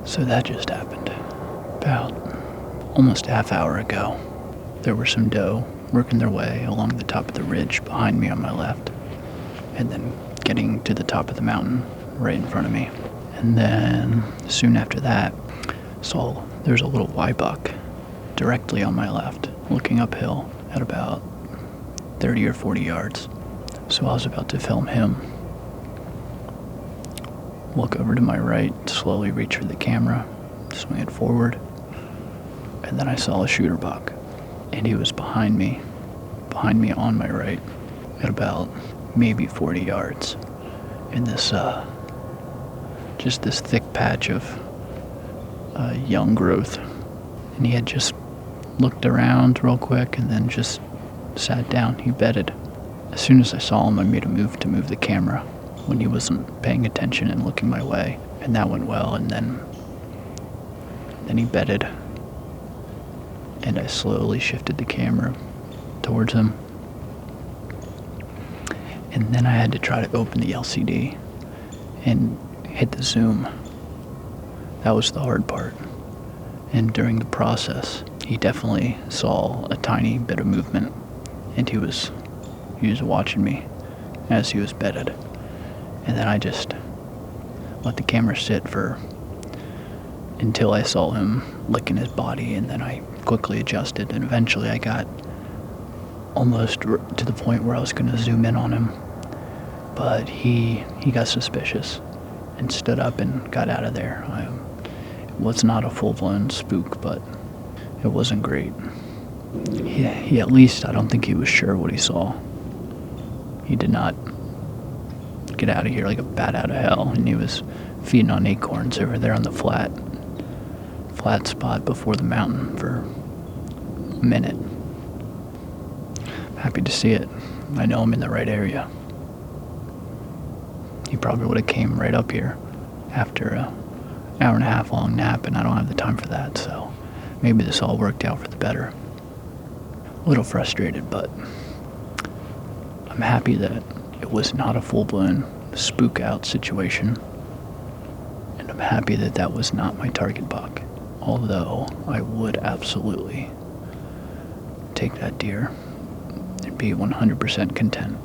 So that just happened about almost a half hour ago. There were some doe working their way along the top of the ridge behind me on my left, and then getting to the top of the mountain right in front of me. And then soon after that, saw there's a little buck directly on my left, looking uphill at about 30 or 40 yards. So I was about to film him. Look over to my right, slowly reach for the camera, swing it forward, and then I saw a shooter buck, and he was behind me on my right, at about maybe 40 yards, in this, just this thick patch of young growth. And he had just looked around real quick and then just sat down. He bedded. As soon as I saw him, I made a move to move the camera when he wasn't paying attention and looking my way, and that went well. And then he bedded, and I slowly shifted the camera towards him, and then I had to try to open the LCD and hit the zoom. That was the hard part. And during the process, he definitely saw a tiny bit of movement, and he was watching me as he was bedded. And then I just let the camera sit until I saw him licking his body, and then I quickly adjusted, and eventually I got almost to the point where I was going to zoom in on him. But he got suspicious and stood up and got out of there. It was not a full-blown spook, but it wasn't great. He at least, I don't think he was sure what he saw. He did not get out of here like a bat out of hell, and he was feeding on acorns over there on the flat spot before the mountain for a minute. Happy to see it. I know I'm in the right area. He probably would have came right up here after an hour and a half long nap, and I don't have the time for that, so maybe this all worked out for the better. A little frustrated, but I'm happy that it was not a full-blown spook out situation, and I'm happy that that was not my target buck, although I would absolutely take that deer and be 100% content.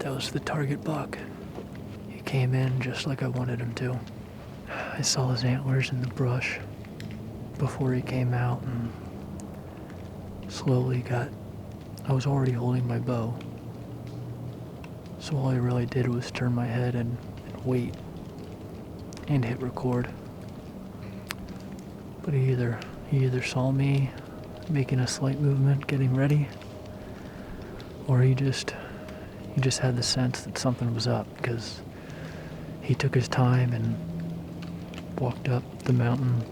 that was the target buck. He came in just like I wanted him to. I saw his antlers in the brush before he came out and slowly I was already holding my bow. So all I really did was turn my head and wait and hit record. But he either saw me making a slight movement, getting ready, or he just had the sense that something was up, because he took his time and walked up the mountain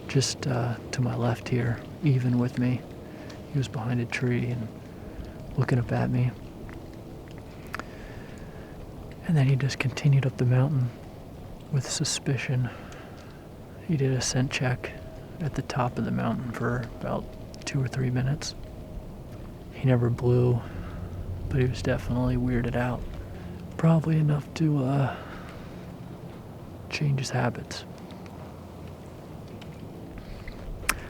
just to my left here, even with me. He was behind a tree and looking up at me. And then he just continued up the mountain with suspicion. He did a scent check at the top of the mountain for about 2 or 3 minutes. He never blew, but he was definitely weirded out. Probably enough to change his habits.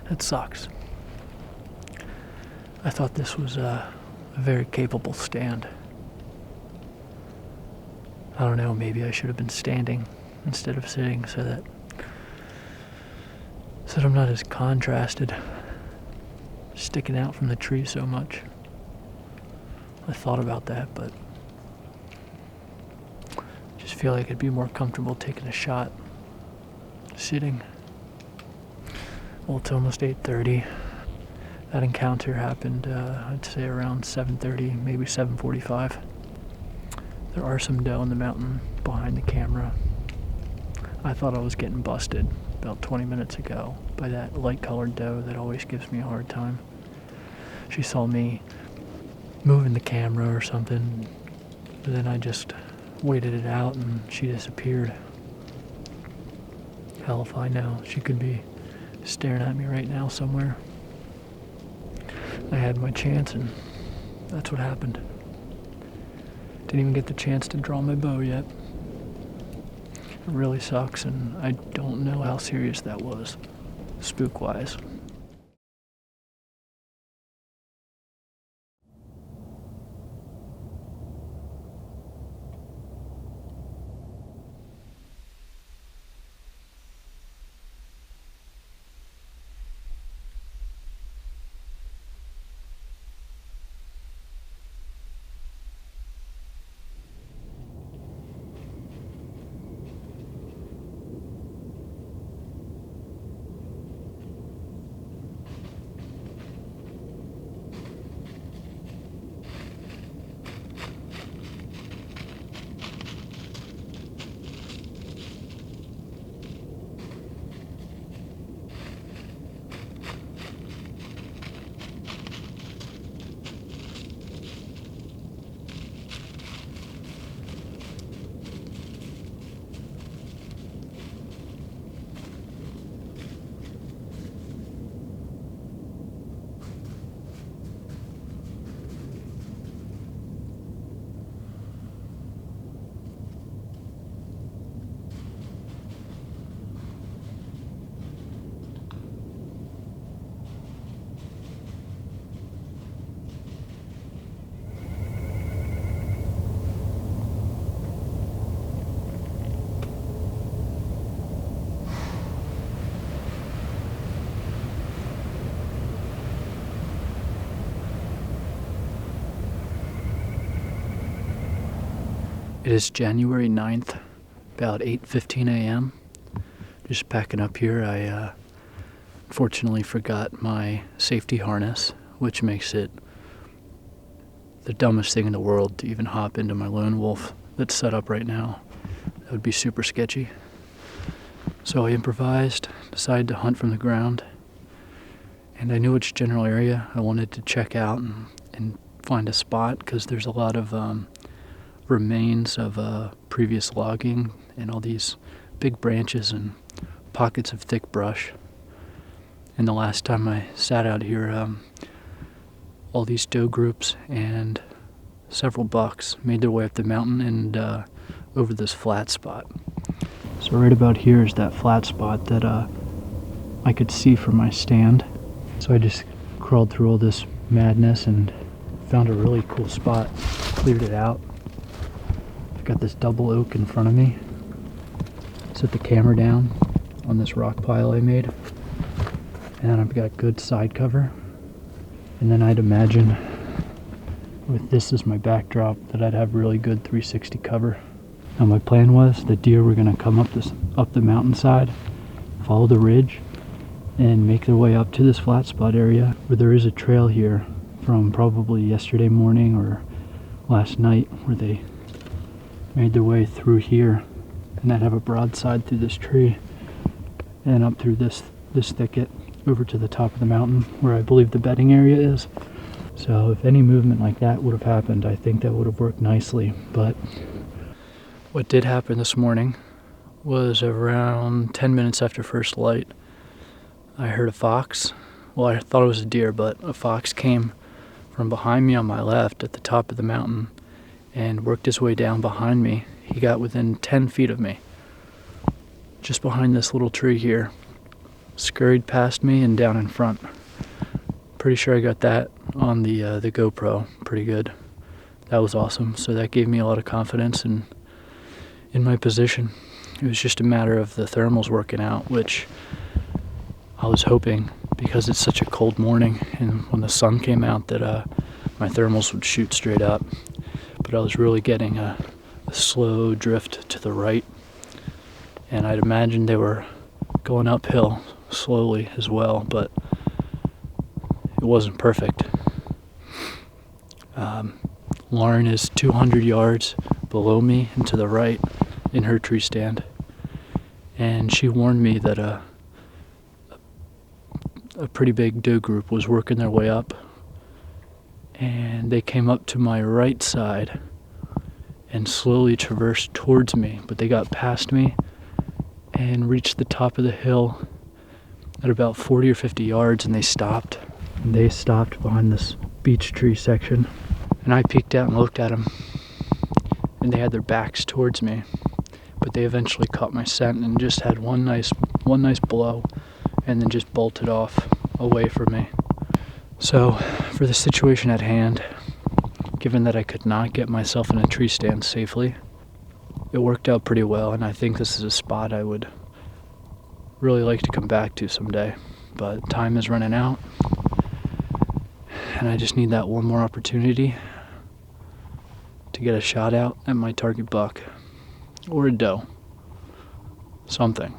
That sucks. I thought this was a very capable stand. I don't know, maybe I should have been standing instead of sitting so that I'm not as contrasted, sticking out from the tree so much. I thought about that, but just feel like I'd be more comfortable taking a shot sitting. Well, it's almost 8:30. That encounter happened, I'd say around 7:30, maybe 7:45. There are some doe in the mountain behind the camera. I thought I was getting busted about 20 minutes ago by that light-colored doe that always gives me a hard time. She saw me moving the camera or something, but then I just waited it out and she disappeared. Hell if I know. She could be staring at me right now somewhere. I had my chance and that's what happened. Didn't even get the chance to draw my bow yet. It really sucks, and I don't know how serious that was, spook-wise. It is January 9th, about 8:15 a.m. Just packing up here. I unfortunately forgot my safety harness, which makes it the dumbest thing in the world to even hop into my lone wolf that's set up right now. That would be super sketchy. So I improvised, decided to hunt from the ground, and I knew which general area I wanted to check out and find a spot, because there's a lot of remains of previous logging and all these big branches and pockets of thick brush. And the last time I sat out here, all these doe groups and several bucks made their way up the mountain and over this flat spot. So right about here is that flat spot that I could see from my stand. So I just crawled through all this madness and found a really cool spot, cleared it out, I got this double oak in front of me. Set the camera down on this rock pile I made, and I've got good side cover. And then I'd imagine with this as my backdrop that I'd have really good 360 cover. Now my plan was the deer were gonna come up the mountainside, follow the ridge, and make their way up to this flat spot area where there is a trail here from probably yesterday morning or last night, where they made their way through here, and I'd have a broadside through this tree and up through this thicket over to the top of the mountain where I believe the bedding area is. So if any movement like that would have happened, I think that would have worked nicely. But what did happen this morning was around 10 minutes after first light, I heard a fox. Well, I thought it was a deer, but a fox came from behind me on my left at the top of the mountain and worked his way down behind me. He got within 10 feet of me, just behind this little tree here, scurried past me and down in front. Pretty sure I got that on the GoPro pretty good. That was awesome. So that gave me a lot of confidence in my position. It was just a matter of the thermals working out, which I was hoping, because it's such a cold morning and when the sun came out, that my thermals would shoot straight up. But I was really getting a slow drift to the right, and I'd imagine they were going uphill slowly as well, but it wasn't perfect. Lauren is 200 yards below me and to the right in her tree stand, and she warned me that a pretty big doe group was working their way up, and they came up to my right side and slowly traversed towards me, but they got past me and reached the top of the hill at about 40 or 50 yards, and they stopped. And they stopped behind this beech tree section, and I peeked out and looked at them, and they had their backs towards me, but they eventually caught my scent and just had one nice blow, and then just bolted off away from me. So for the situation at hand, given that I could not get myself in a tree stand safely, it worked out pretty well, and I think this is a spot I would really like to come back to someday. But time is running out, and I just need that one more opportunity to get a shot out at my target buck or a doe, something.